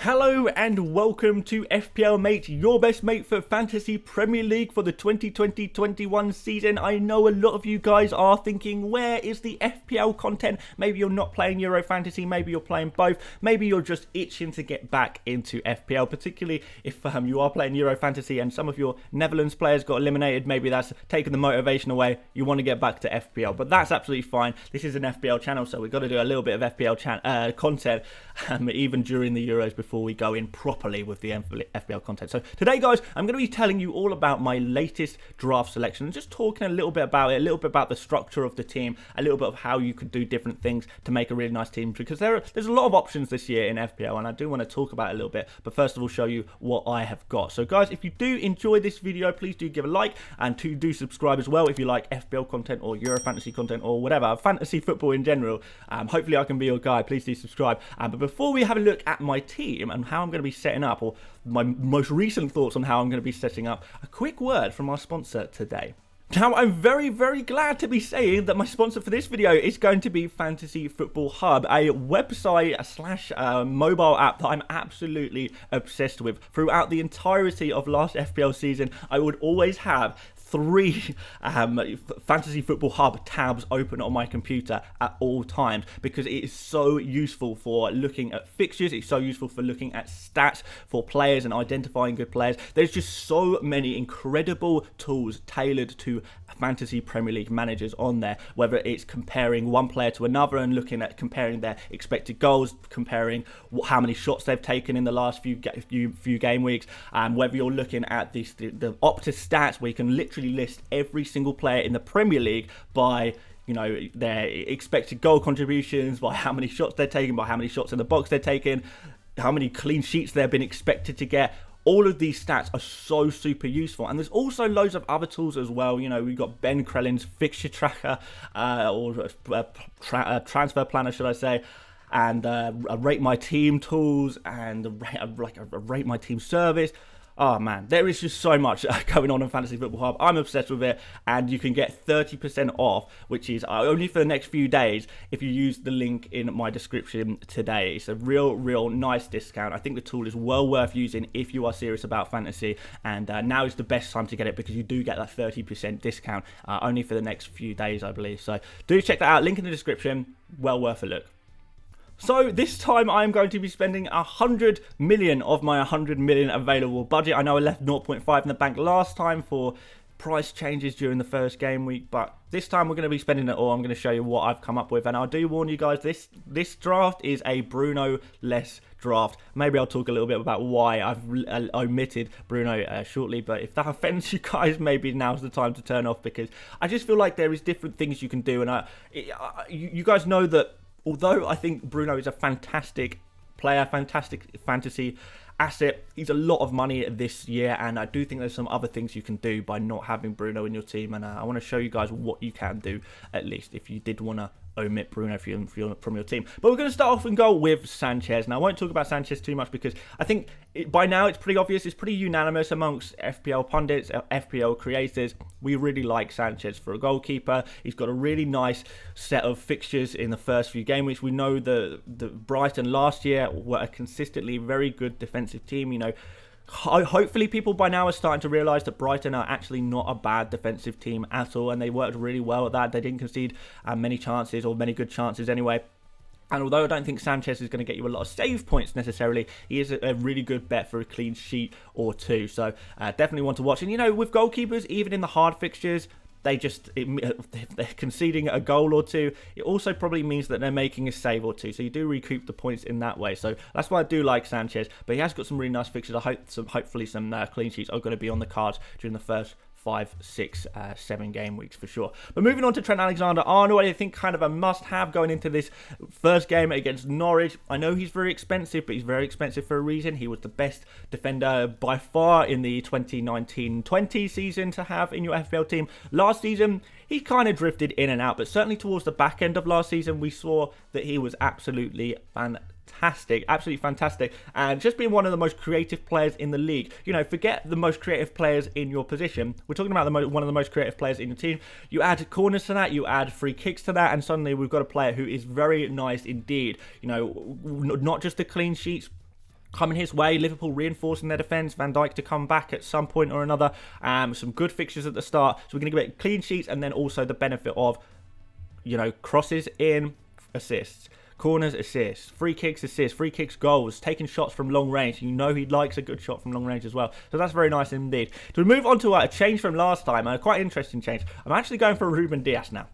Hello and welcome to FPL Mate, your best mate for Fantasy Premier League for the 2020-21 season. I know a lot of you guys are thinking, where is the FPL content? Maybe you're not playing Euro Fantasy, maybe you're playing both, maybe you're just itching to get back into FPL, particularly if you are playing Euro Fantasy and some of your Netherlands players got eliminated. Maybe that's taken the motivation away. You want to get back to FPL, but that's absolutely fine. This is an FPL channel, so we've got to do a little bit of FPL content even during the Euros before we go in properly with the FPL content. So today, guys, I'm going to be telling you all about my latest draft selection and just talking a little bit about it, a little bit about the structure of the team, a little bit of how you could do different things to make a really nice team, because there's a lot of options this year in FPL, and I do want to talk about it a little bit, but first of all, show you what I have got. So guys, if you do enjoy this video, please do give a like, and do subscribe as well if you like FPL content or Euro Fantasy content or whatever, fantasy football in general. Hopefully I can be your guy. Please do subscribe. But before we have a look at my team and how I'm going to be setting up, or my most recent thoughts on how I'm going to be setting up, a quick word from our sponsor today. Now, I'm very, very glad to be saying that my sponsor for this video is going to be Fantasy Football Hub, a website slash mobile app that I'm absolutely obsessed with. Throughout the entirety of last FPL season, I would always have 3 Fantasy Football Hub tabs open on my computer at all times, because it is so useful for looking at fixtures, it's so useful for looking at stats for players and identifying good players. There's just so many incredible tools tailored to Fantasy Premier League managers on there, whether it's comparing one player to another and looking at comparing their expected goals, comparing how many shots they've taken in the last few game weeks, whether you're looking at the Opta stats, where you can literally list every single player in the Premier League by, you know, their expected goal contributions, by how many shots they're taking, by how many shots in the box they're taking, how many clean sheets they've been expected to get. All of these stats are so super useful, and there's also loads of other tools as well. You know, we've got Ben Crellin's fixture tracker, or transfer planner, should I say, and rate my team tools, and rate my team service. Oh man, there is just so much going on in Fantasy Football Hub. I'm obsessed with it, and you can get 30% off, which is only for the next few days, if you use the link in my description today. It's a real nice discount. I think the tool is well worth using if you are serious about fantasy, and now is the best time to get it, because you do get that 30% discount only for the next few days, I believe. So do check that out. Link in the description. Well worth a look. So this time I'm going to be spending 100 million of my 100 million available budget. I know I left 0.5 in the bank last time for price changes during the first game week, but this time we're going to be spending it all. I'm going to show you what I've come up with, and I do warn you guys, this draft is a Bruno-less draft. Maybe I'll talk a little bit about why I've omitted Bruno shortly, but if that offends you guys, maybe now's the time to turn off, because I just feel like there is different things you can do, and you guys know that although I think Bruno is a fantastic player, fantastic fantasy asset, he's a lot of money this year, and I do think there's some other things you can do by not having Bruno in your team, and I want to show you guys what you can do, at least if you did want to omit Bruno from your team. But we're going to start off and go with Sanchez. Now, I won't talk about Sanchez too much, because I think by now it's pretty obvious, it's pretty unanimous amongst FPL pundits, FPL creators. We really like Sanchez for a goalkeeper. He's got a really nice set of fixtures in the first few game weeks. We know the Brighton last year were a consistently very good defensive team. You know, hopefully people by now are starting to realise that Brighton are actually not a bad defensive team at all, and they worked really well at that. They didn't concede many chances, or many good chances anyway. And although I don't think Sanchez is going to get you a lot of save points necessarily, he is a really good bet for a clean sheet or two. So definitely want to watch. And you know, with goalkeepers, even in the hard fixtures, they're conceding a goal or two. It also probably means that they're making a save or two, so you do recoup the points in that way. So that's why I do like Sanchez, but he has got some really nice fixtures. I hope hopefully some clean sheets are going to be on the cards during the first 5, 6, 7 game weeks for sure. But moving on to Trent Alexander-Arnold, I think kind of a must-have going into this first game against Norwich. I know he's very expensive, but he's very expensive for a reason. He was the best defender by far in the 2019-20 season to have in your FPL team. Last season, he kind of drifted in and out, but certainly towards the back end of last season, we saw that he was absolutely fantastic, absolutely fantastic, and just being one of the most creative players in the league. You know, forget the most creative players in your position. We're talking about one of the most creative players in your team. You add corners to that, you add free kicks to that, and suddenly we've got a player who is very nice indeed. You know, not just the clean sheets, coming his way. Liverpool reinforcing their defence. Van Dijk to come back at some point or another. Some good fixtures at the start. So we're going to get clean sheets and then also the benefit of, you know, crosses in, assists. Corners, assists. Free kicks, assists. Free kicks, goals. Taking shots from long range. You know he likes a good shot from long range as well. So that's very nice indeed. To move on to a change from last time, a quite interesting change. I'm actually going for Ruben Dias now.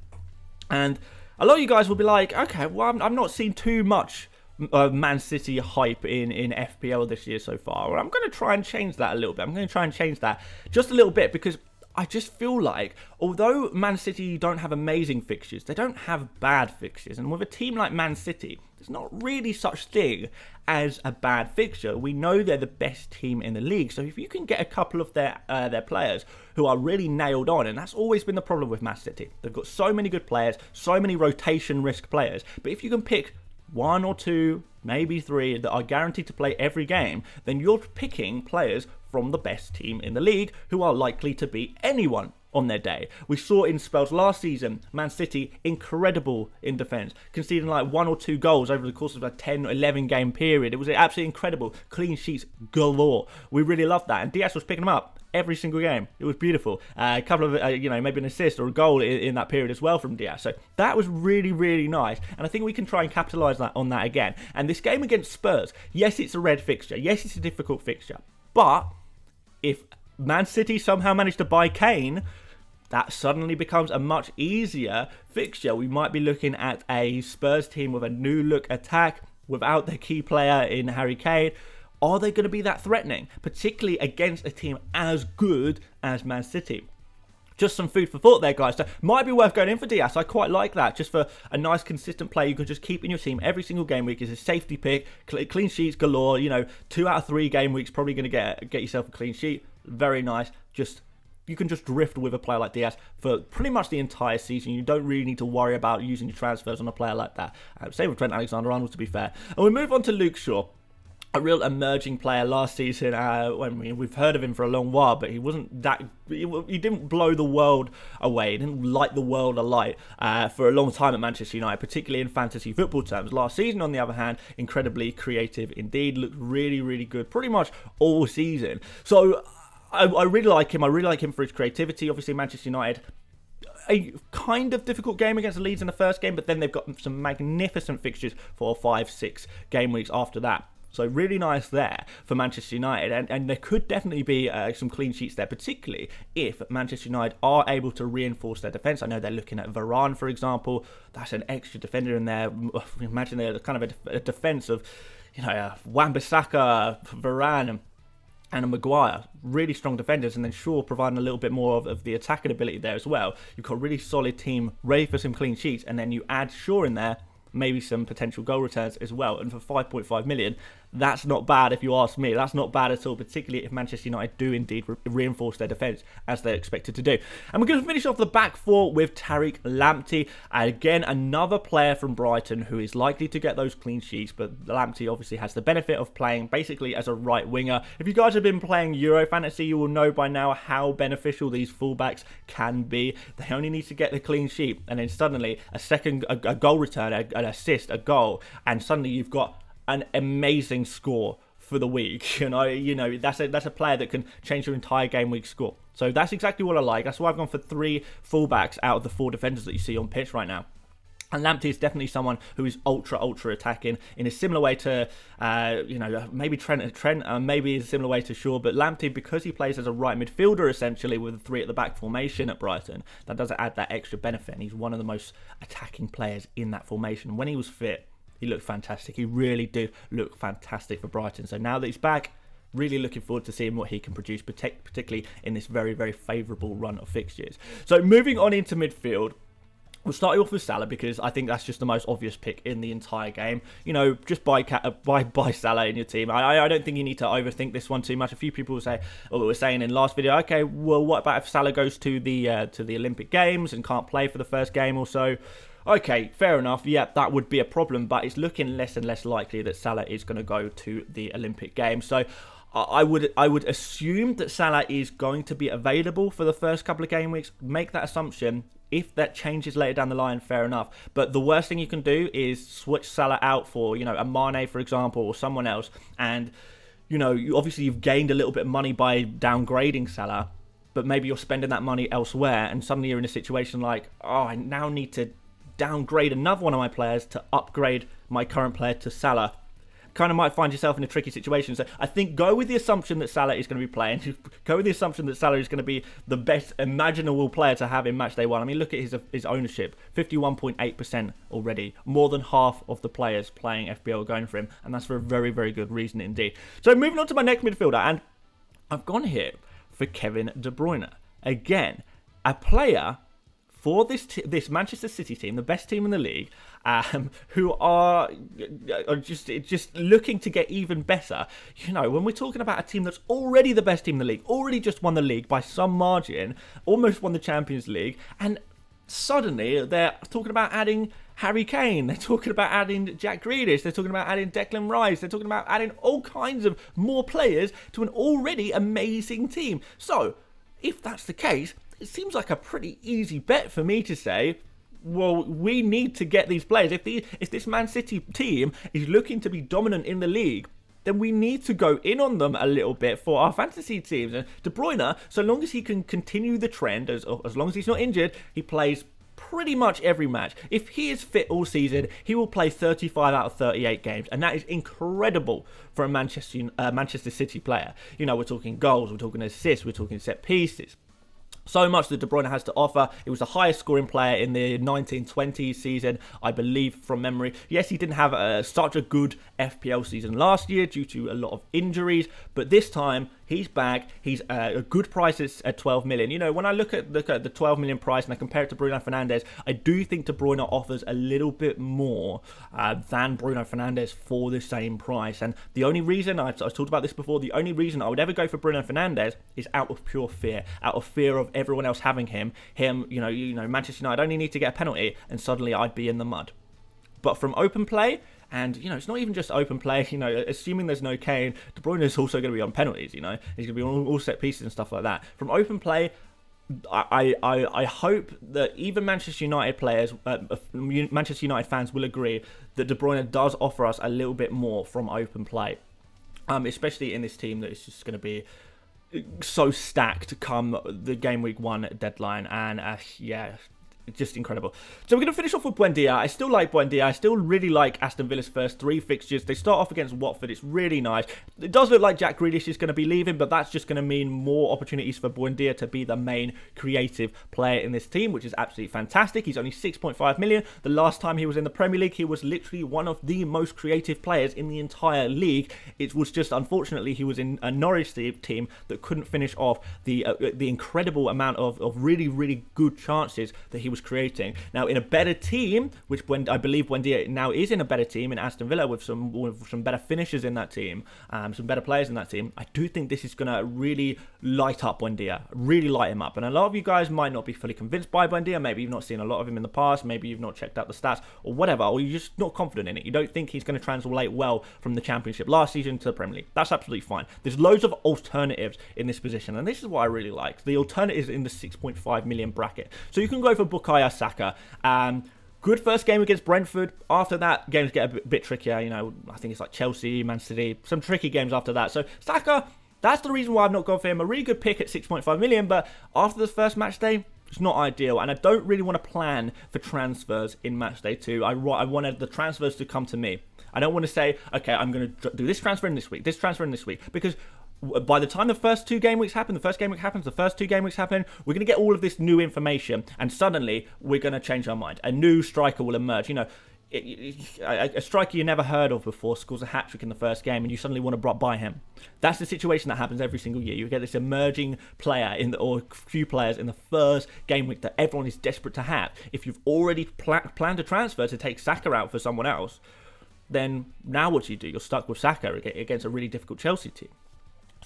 And a lot of you guys will be like, okay, well, I'm not seeing too much Man City hype in FPL this year so far. Well, I'm going to try and change that a little bit. I'm going to try and change that just a little bit because I just feel like, although Man City don't have amazing fixtures, they don't have bad fixtures. And with a team like Man City, there's not really such thing as a bad fixture. We know they're the best team in the league. So if you can get a couple of their players who are really nailed on, and that's always been the problem with Man City. They've got so many good players, so many rotation risk players. But if you can pick one or two, maybe three that are guaranteed to play every game, then you're picking players from the best team in the league who are likely to beat anyone on their day. We saw in spells last season, Man City incredible in defence, conceding like 1 or 2 goals over the course of a 10 or 11 game period. It was absolutely incredible. Clean sheets galore. We really loved that. And Diaz was picking them up every single game. It was beautiful. A couple of, you know, maybe an assist or a goal in that period as well from Diaz. So that was really, really nice. And I think we can try and capitalise on that again. And this game against Spurs, yes, it's a red fixture. Yes, it's a difficult fixture. But if Man City somehow manage to buy Kane, that suddenly becomes a much easier fixture. We might be looking at a Spurs team with a new look attack without their key player in Harry Kane. Are they going to be that threatening, particularly against a team as good as Man City? Just some food for thought there, guys. So might be worth going in for Diaz. I quite like that. Just for a nice, consistent play you can just keep in your team every single game week. Is a safety pick. Clean sheets galore. You know, 2 out of 3 game weeks probably going to get yourself a clean sheet. Very nice. You can just drift with a player like Diaz for pretty much the entire season. You don't really need to worry about using your transfers on a player like that. Same with Trent Alexander-Arnold, to be fair. And we move on to Luke Shaw. A real emerging player last season. We've heard of him for a long while, but he wasn't that. He didn't blow the world away. He didn't light the world alight for a long time at Manchester United, particularly in fantasy football terms. Last season, on the other hand, incredibly creative indeed. Looked really, really good, pretty much all season. So I really like him. I really like him for his creativity. Obviously, Manchester United, a kind of difficult game against the Leeds in the first game, but then they've got some magnificent fixtures for 5-6 game weeks after that. So really nice there for Manchester United. And there could definitely be some clean sheets there, particularly if Manchester United are able to reinforce their defence. I know they're looking at Varane, for example. That's an extra defender in there. Imagine they're kind of a defence of, you know, Wan-Bissaka, Varane, and a Maguire. Really strong defenders. And then Shaw providing a little bit more of the attacking ability there as well. You've got a really solid team ready for some clean sheets. And then you add Shaw in there, maybe some potential goal returns as well. And for 5.5 million, that's not bad if you ask me. That's not bad at all, particularly if Manchester United do indeed reinforce their defence as they're expected to do. And we're going to finish off the back four with Tariq Lamptey. Again, another player from Brighton who is likely to get those clean sheets, but Lamptey obviously has the benefit of playing basically as a right winger. If you guys have been playing Euro Fantasy, you will know by now how beneficial these fullbacks can be. They only need to get the clean sheet, and then suddenly a goal return, an assist, a goal, and suddenly you've got an amazing score for the week. You know that's a player that can change your entire game week score. So that's exactly what I like. That's why I've gone for 3 fullbacks out of the 4 defenders that you see on pitch right now. And Lamptey is definitely someone who is ultra attacking in a similar way to, maybe Trent, maybe in a similar way to Shaw. But Lamptey, because he plays as a right midfielder essentially with a 3 at the back formation at Brighton, that does add that extra benefit. And he's one of the most attacking players in that formation. When he was fit, he looked fantastic. He really did look fantastic for Brighton. So now that he's back, really looking forward to seeing what he can produce, particularly in this very, very favourable run of fixtures. So moving on into midfield, we'll start off with Salah because I think that's just the most obvious pick in the entire game. You know, just buy Salah in your team. I don't think you need to overthink this one too much. A few people were saying in last video, okay, well, what about if Salah goes to the Olympic Games and can't play for the first game or so? Okay, fair enough. Yeah, that would be a problem, but it's looking less and less likely that Salah is going to go to the Olympic Games. So I would assume that Salah is going to be available for the first couple of game weeks. Make that assumption. If that changes later down the line, fair enough. But the worst thing you can do is switch Salah out for, a Mane, for example, or someone else. And, you've gained a little bit of money by downgrading Salah, but maybe you're spending that money elsewhere, and suddenly you're in a situation like, I now need to downgrade another one of my players to upgrade my current player to Salah. Kind of might find yourself in a tricky situation. So I think go with the assumption that Salah is going to be playing. Go with the assumption that Salah is going to be the best imaginable player to have in match day one. I mean, look at his ownership, 51.8% already. More than half of the players playing FPL are going for him, and that's for a very, very good reason indeed. So moving on to my next midfielder, and I've gone here for Kevin De Bruyne. Again, a player for this Manchester City team, the best team in the league, who are just looking to get even better. When we're talking about a team that's already the best team in the league, already just won the league by some margin, almost won the Champions League, and suddenly they're talking about adding Harry Kane, they're talking about adding Jack Grealish, they're talking about adding Declan Rice, they're talking about adding all kinds of more players to an already amazing team. So, if that's the case, it seems like a pretty easy bet for me to say, well, we need to get these players. If this Man City team is looking to be dominant in the league, then we need to go in on them a little bit for our fantasy teams. And De Bruyne, so long as he can continue the trend, as long as he's not injured, he plays pretty much every match. If he is fit all season, he will play 35 out of 38 games, and that is incredible for a Manchester City player. We're talking goals, we're talking assists, we're talking set pieces. So much that De Bruyne has to offer. He was the highest scoring player in the 1920s season, I believe, from memory. Yes, he didn't have such a good FPL season last year due to a lot of injuries, but this time he's back. He's a good price at 12 million. When I look at the 12 million price and I compare it to Bruno Fernandes, I do think De Bruyne offers a little bit more than Bruno Fernandes for the same price. And the only reason, I've talked about this before, the only reason I would ever go for Bruno Fernandes is out of pure fear, out of fear of everyone else having him, Manchester United only need to get a penalty and suddenly I'd be in the mud. But from open play, and, it's not even just open play, assuming there's no Kane, De Bruyne is also going to be on penalties, He's going to be on all set pieces and stuff like that. From open play, I hope that even Manchester United players, Manchester United fans will agree that De Bruyne does offer us a little bit more from open play, especially in this team that is just going to be so stacked come the game week 1 deadline. And, just incredible. So we're going to finish off with Buendia. I still like Buendia. I still really like Aston Villa's first 3 fixtures. They start off against Watford. It's really nice. It does look like Jack Grealish is going to be leaving, but that's just going to mean more opportunities for Buendia to be the main creative player in this team, which is absolutely fantastic. He's only 6.5 million. The last time he was in the Premier League, he was literally one of the most creative players in the entire league. It was just, unfortunately, he was in a Norwich team that couldn't finish off the incredible amount of really, really good chances that he was creating. Now, in a better team, which I believe Buendia now is in a better team in Aston Villa with some better finishers in that team, some better players in that team, I do think this is going to really light up Buendia, really light him up. And a lot of you guys might not be fully convinced by Buendia. Maybe you've not seen a lot of him in the past. Maybe you've not checked out the stats or whatever, or you're just not confident in it. You don't think he's going to translate well from the Championship last season to the Premier League. That's absolutely fine. There's loads of alternatives in this position, and this is what I really like. The alternatives in the 6.5 million bracket. So you can go for Bukayo Saka. Good first game against Brentford. After that, games get a bit trickier. I think it's like Chelsea, Man City, some tricky games after that. So Saka, that's the reason why I've not gone for him. A really good pick at 6.5 million, but after the first match day, it's not ideal, and I don't really want to plan for transfers in match day 2. I wanted the transfers to come to me. I don't want to say, okay, I'm going to do this transfer in this week, this transfer in this week, because by the time the first 2 game weeks happen, the first game week happens, the first 2 game weeks happen, we're going to get all of this new information, and suddenly we're going to change our mind. A new striker will emerge. A striker you never heard of before scores a hat-trick in the first game and you suddenly want to buy him. That's the situation that happens every single year. You get this emerging player or few players in the first game week that everyone is desperate to have. If you've already planned a transfer to take Saka out for someone else, then now what do? You're stuck with Saka against a really difficult Chelsea team.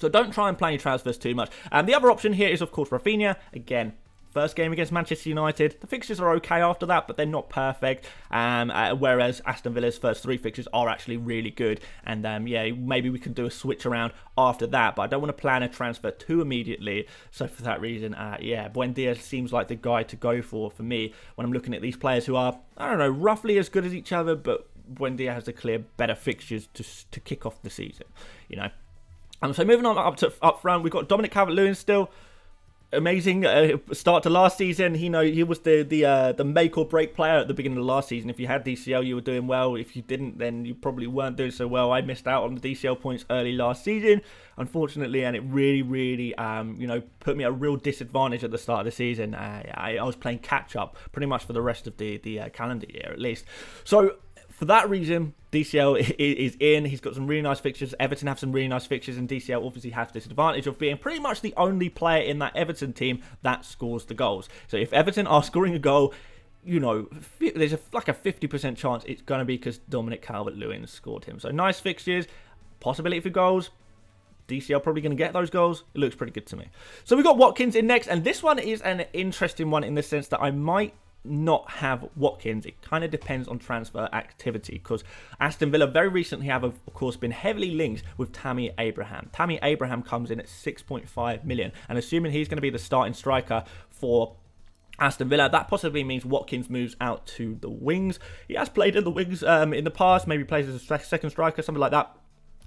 So don't try and plan your transfers too much. And the other option here is, of course, Rafinha. Again, first game against Manchester United. The fixtures are okay after that, but they're not perfect. Whereas Aston Villa's first 3 fixtures are actually really good. And yeah, maybe we can do a switch around after that, but I don't want to plan a transfer too immediately. So for that reason, yeah, Buendia seems like the guy to go for me when I'm looking at these players who are, I don't know, roughly as good as each other, but Buendia has the clear better fixtures to kick off the season, you know. So moving on up front, we've got Dominic Calvert-Lewin still. Amazing start to last season. He was the make or break player at the beginning of last season. If you had DCL, you were doing well. If you didn't, then you probably weren't doing so well. I missed out on the DCL points early last season, unfortunately, and it really put me at a real disadvantage at the start of the season. I was playing catch up pretty much for the rest of the calendar year at least. So for that reason, DCL is in. He's got some really nice fixtures. Everton have some really nice fixtures, and DCL obviously has this advantage of being pretty much the only player in that Everton team that scores the goals. So if Everton are scoring a goal, you know, there's like a 50% chance it's going to be because Dominic Calvert-Lewin scored him. So nice fixtures, possibility for goals. DCL probably going to get those goals. It looks pretty good to me. So we've got Watkins in next, and this one is an interesting one in the sense that I might not have Watkins. It kind of depends on transfer activity, because Aston Villa very recently have, of course, been heavily linked with Tammy Abraham. Tammy Abraham comes in at 6.5 million, and assuming he's going to be the starting striker for Aston Villa, that possibly means Watkins moves out to the wings. He has played in the wings in the past, maybe plays as a second striker, something like that.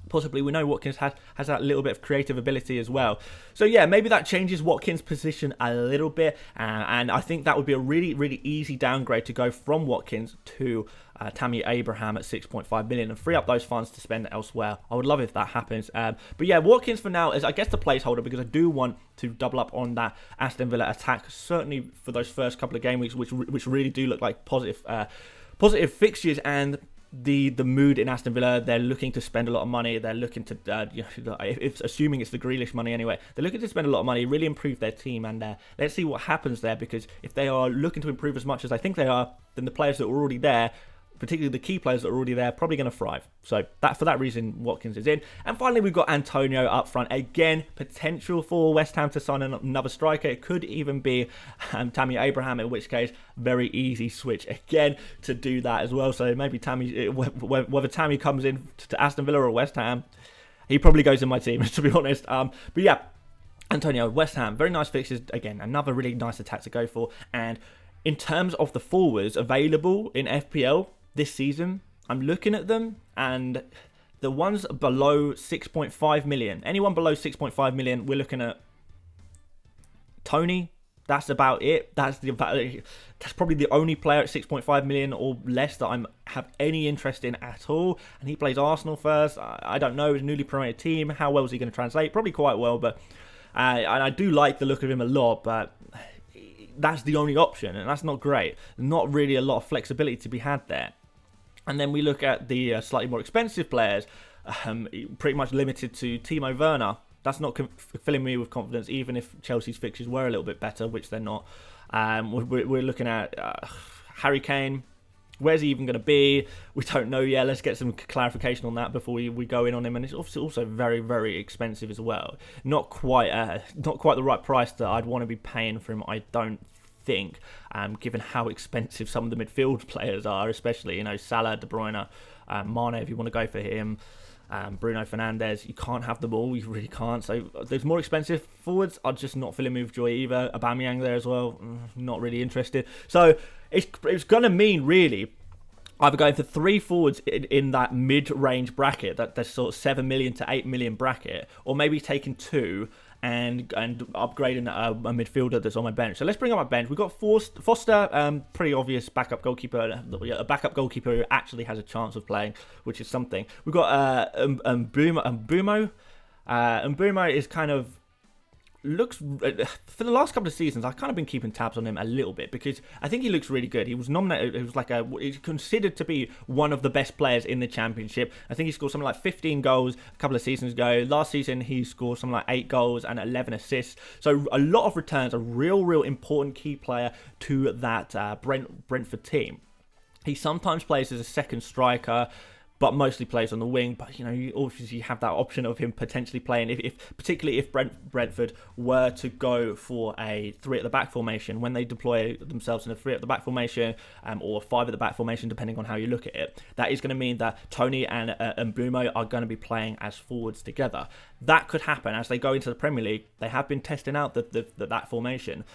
Possibly, we know Watkins has that little bit of creative ability as well. So yeah, maybe that changes Watkins' position a little bit, and I think that would be a really easy downgrade to go from Watkins to Tammy Abraham at 6.5 million and free up those funds to spend elsewhere. I would love if that happens. But yeah, Watkins for now is, I guess, the placeholder, because I do want to double up on that Aston Villa attack, certainly for those first couple of game weeks, which really do look like positive fixtures. And the mood in Aston Villa, they're looking to spend a lot of money. They're looking to, if assuming it's the Grealish money anyway, they're looking to spend a lot of money, really improve their team, and let's see what happens there, because if they are looking to improve as much as I think they are, then the players that are already there, particularly the key players that are already there, are probably going to thrive. So for that reason, Watkins is in. And finally, we've got Antonio up front. Again, potential for West Ham to sign another striker. It could even be Tammy Abraham, in which case, very easy switch again to do that as well. So maybe Tammy, whether Tammy comes in to Aston Villa or West Ham, he probably goes in my team, to be honest. But yeah, Antonio, West Ham, very nice fixtures. Again, another really nice attack to go for. And in terms of the forwards available in FPL this season, I'm looking at them, and the ones below 6.5 million, anyone below 6.5 million, we're looking at Tony. That's about it. That's probably the only player at 6.5 million or less that I have any interest in at all. And he plays Arsenal first. I don't know, his newly promoted team. How well is he going to translate? Probably quite well, but and I do like the look of him a lot, but that's the only option, and that's not great. Not really a lot of flexibility to be had there. And then we look at the slightly more expensive players, pretty much limited to Timo Werner. That's not filling me with confidence, even if Chelsea's fixtures were a little bit better, which they're not. We're looking at Harry Kane. Where's he even going to be? We don't know yet. Let's get some clarification on that before we go in on him. And it's also very expensive as well. Not quite the right price that I'd want to be paying for him, I don't think, given how expensive some of the midfield players are, especially Salah, De Bruyne, Mane, if you want to go for him, Bruno Fernandes. You can't have them all, you really can't. So there's more expensive forwards are just not filling me with joy either. Aubameyang there as well, not really interested. So it's going to mean really either going for 3 forwards in that mid-range bracket, that sort of 7 million to 8 million bracket, or maybe taking 2 and upgrading a midfielder that's on my bench. So let's bring up my bench. We've got Foster, pretty obvious backup goalkeeper, a backup goalkeeper who actually has a chance of playing, which is something. We've got Mbumo. Mbumo is kind of looks, for the last couple of seasons, I've kind of been keeping tabs on him a little bit, because I think he looks really good. He was nominated, he's considered to be one of the best players in the Championship. I think he scored something like 15 goals a couple of seasons ago. Last season, he scored something like 8 goals and 11 assists. So a lot of returns, a real important key player to that Brentford team. He sometimes plays as a second striker, but mostly plays on the wing. But you know, you obviously have that option of him potentially playing, if particularly if Brentford were to go for a 3 at the back formation, when they deploy themselves in a 3 at the back formation, or 5 at the back formation, depending on how you look at it. That is going to mean that Tony and Mbeumo are going to be playing as forwards together. That could happen as they go into the Premier League. They have been testing out that formation.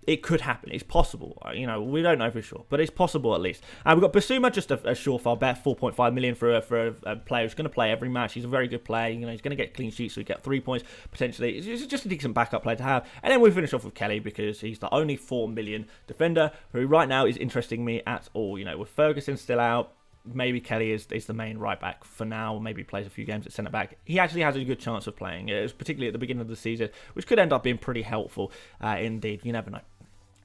It could happen. It's possible. You know, we don't know for sure, but it's possible at least. And we've got Basuma, just a surefire bet, 4.5 million for a player who's going to play every match. He's a very good player. You know, he's going to get clean sheets, so he get 3 points potentially. It's just a decent backup player to have. And then we finish off with Kelly because he's the only 4 million defender who right now is interesting me at all. You know, with Ferguson still out, maybe Kelly is the main right back for now. Maybe plays a few games at centre back. He actually has a good chance of playing. It was particularly at the beginning of the season, which could end up being pretty helpful indeed. You never know.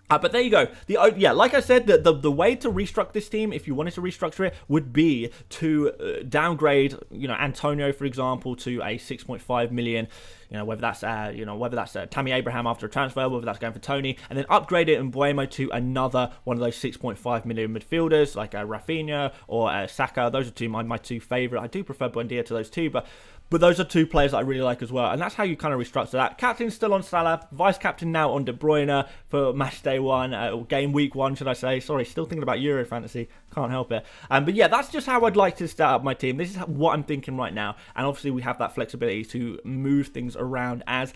But there you go. Like I said, the way to restructure this team, if you wanted to restructure it, would be to downgrade, you know, Antonio, for example, to a 6.5 million. You know, whether that's Tammy Abraham after a transfer, whether that's going for Tony, and then upgrade it in Mbeumo to another one of those 6.5 million midfielders like Rafinha or Saka. Those are my two favourite. I do prefer Buendia to those two, but those are 2 players that I really like as well. And that's how you kind of restructure that. Captain's still on Salah. Vice-captain now on De Bruyne for match day 1. Or game week 1, should I say. Sorry, still thinking about Euro Fantasy. Can't help it. But yeah, that's just how I'd like to start up my team. This is what I'm thinking right now. And obviously we have that flexibility to move things around as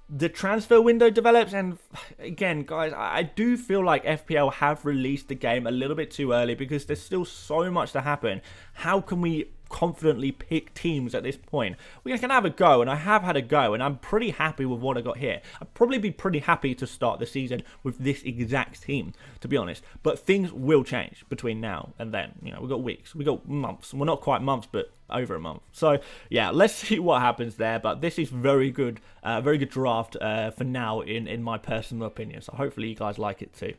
the transfer window develops. And again, guys, I do feel like FPL have released the game a little bit too early because there's still so much to happen. How can we confidently pick teams at this point? We can have a go, and I have had a go, and I'm pretty happy with what I got here. I'd probably be pretty happy to start the season with this exact team, to be honest. But things will change between now and then. You know, we've got weeks, we've got months. Well, not quite months, but over a month. So yeah, let's see what happens there. But this is very good draft for now, in my personal opinion. So hopefully you guys like it too.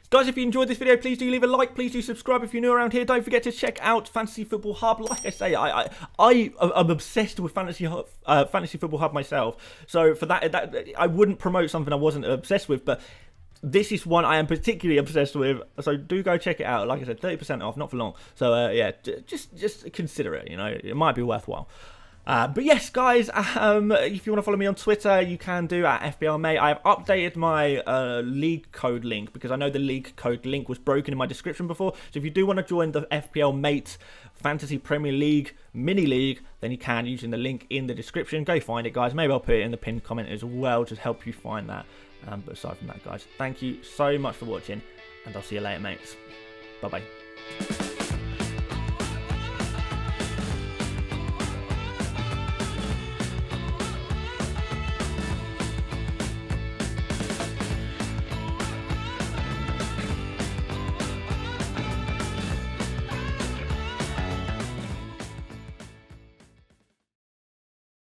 Guys, if you enjoyed this video, please do leave a like. Please do subscribe if you're new around here. Don't forget to check out Fantasy Football Hub. Like I say, I'm obsessed with Fantasy Football Hub myself. So for that, I wouldn't promote something I wasn't obsessed with, but this is one I am particularly obsessed with. So do go check it out. Like I said, 30% off, not for long. So yeah, just consider it. You know, it might be worthwhile. But yes, guys, if you want to follow me on Twitter, you can do at FPL Mate. I have updated my league code link because I know the league code link was broken in my description before. So if you do want to join the FPL Mate Fantasy Premier League mini league, then you can using the link in the description. Go find it, guys. Maybe I'll put it in the pinned comment as well to help you find that. But aside from that, guys, thank you so much for watching, and I'll see you later, mates. Bye-bye.